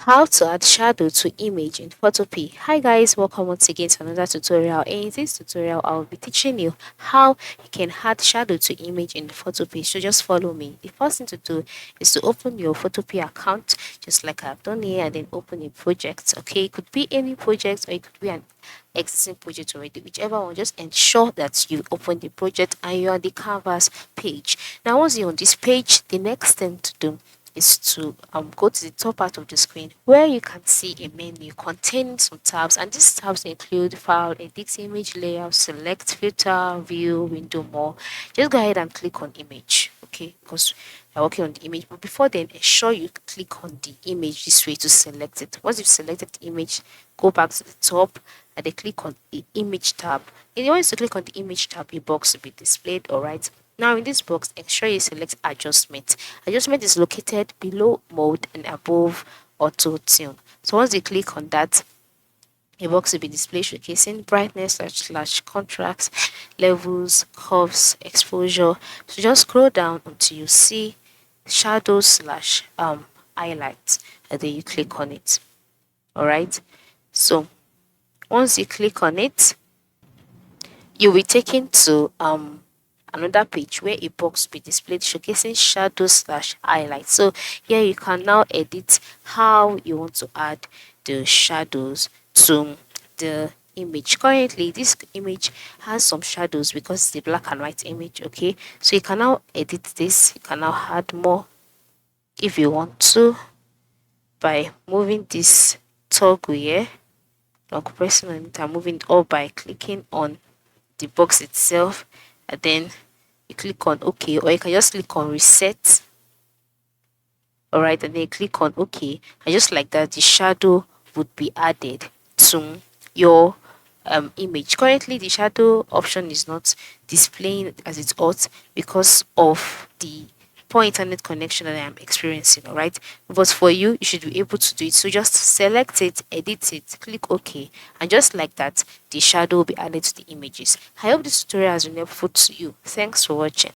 How to add shadow to image in Photopea. Hi guys, welcome once again to another tutorial. In this tutorial, I'll be teaching you how you can add shadow to image in Photopea. So just follow me. The first thing to do is to open your Photopea account, just like I've done here, and then open a project. Okay, it could be any project or it could be an existing project already, whichever one. Just ensure that you open the project and you're on the canvas page. Now once you're on this page, the next thing to do is to go to the top part of the screen where you can see a menu containing some tabs, and these tabs include file, edit image, layout, select, filter, view, window, more. Just go ahead and click on image, okay, because you're working on the image. But before then, ensure you click on the image this way to select it. Once you've selected the image, go back to the top and then click on the image tab. If you want to click on the image tab, a box will be displayed. All right, now in this box, ensure you select adjustment. Adjustment is located below mode and above auto tune. So once you click on that, a box will be displayed showcasing brightness slash contrast, levels, curves, exposure. So just scroll down until you see shadow slash highlights, and then you click on it. All right. So once you click on it, you'll be taken to another page where a box will be displayed showcasing shadow slash highlight. So here you can now edit how you want to add the shadows to the image. Currently this image has some shadows because it's a black and white image. Okay, so you can now edit this. You can now add more if you want to by moving this toggle here, like pressing on it and moving it, or by clicking on the box itself, and then you click on OK, or you can just click on reset. All right, and then you click on OK, and just like that, the shadow would be added to your image. Currently, the shadow option is not displaying as it ought because of the poor internet connection that I am experiencing. All right, but for you, you should be able to do it. So just select it, edit it, click OK, and just like that, the shadow will be added to the images. I hope this tutorial has been helpful to you. Thanks for watching.